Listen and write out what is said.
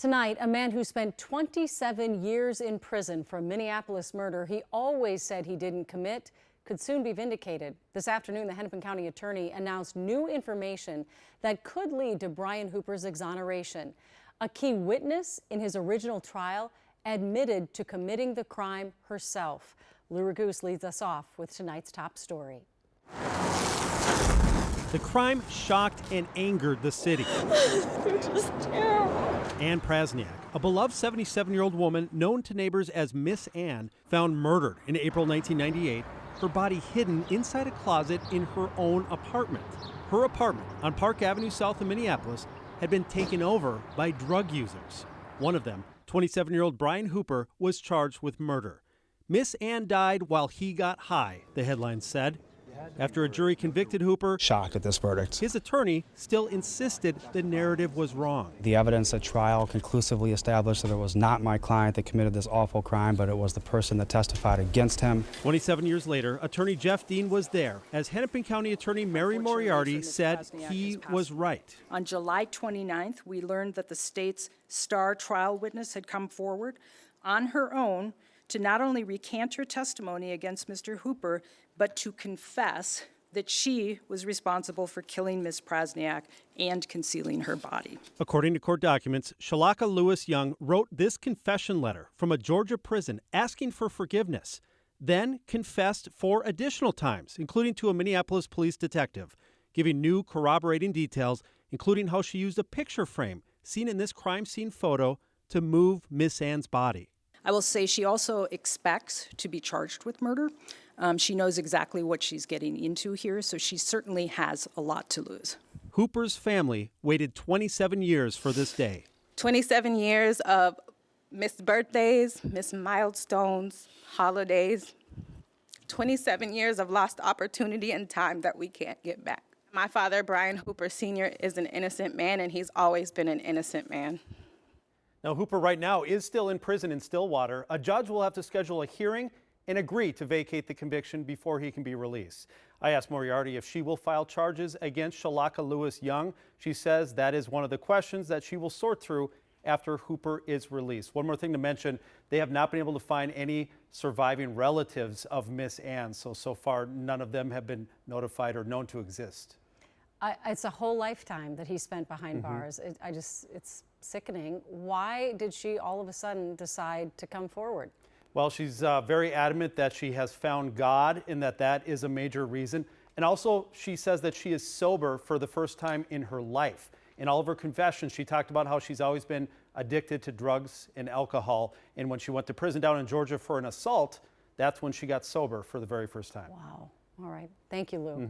Tonight, a man who spent 27 years in prison for a Minneapolis murder he always said he didn't commit could soon be vindicated. This afternoon, the Hennepin County attorney announced new information that could lead to Brian Hooper's exoneration. A key witness in his original trial admitted to committing the crime herself. Lou Raguse leads us off with tonight's top story. The crime shocked and angered the city. They're just terrible. Ann Prasniak, a beloved 77-year-old woman known to neighbors as Miss Ann, found murdered in April 1998, her body hidden inside a closet in her own apartment. Her apartment on Park Avenue south of Minneapolis had been taken over by drug users. One of them, 27-year-old Brian Hooper, was charged with murder. Miss Ann died while he got high, the headline said. After a jury convicted Hooper, shocked at this verdict. His attorney still insisted the narrative was wrong. The evidence at trial conclusively established that it was not my client that committed this awful crime, but it was the person that testified against him. 27 years later, attorney Jeff Dean was there as Hennepin County attorney Mary Moriarty said he was right. On July 29th, we learned that the state's star trial witness had come forward on her own to not only recant her testimony against Mr. Hooper, but to confess that she was responsible for killing Ms. Prasniak and concealing her body. According to court documents, Shalaka Lewis Young wrote this confession letter from a Georgia prison asking for forgiveness, then confessed 4 additional times, including to a Minneapolis police detective, giving new corroborating details, including how she used a picture frame seen in this crime scene photo to move Miss Ann's body. I will say she also expects to be charged with murder. She knows exactly what she's getting into here, so she certainly has a lot to lose. Hooper's family waited 27 years for this day. 27 years of missed birthdays, missed milestones, holidays. 27 years of lost opportunity and time that we can't get back. My father, Brian Hooper Sr., is an innocent man, and he's always been an innocent man. Now, Hooper right now is still in prison in Stillwater. A judge will have to schedule a hearing and agree to vacate the conviction before he can be released. I asked Moriarty if she will file charges against Shalaka Lewis Young. She says that is one of the questions that she will sort through after Hooper is released. One more thing to mention, they have not been able to find any surviving relatives of Miss Ann, so far none of them have been notified or known to exist. It's a whole lifetime that he spent behind bars. It's sickening. Why did she all of a sudden decide to come forward? Well, she's very adamant that she has found God and that is a major reason. And also, she says that she is sober for the first time in her life. In all of her confessions, she talked about how she's always been addicted to drugs and alcohol. And when she went to prison down in Georgia for an assault, that's when she got sober for the very first time. Wow. All right. Thank you, Lou.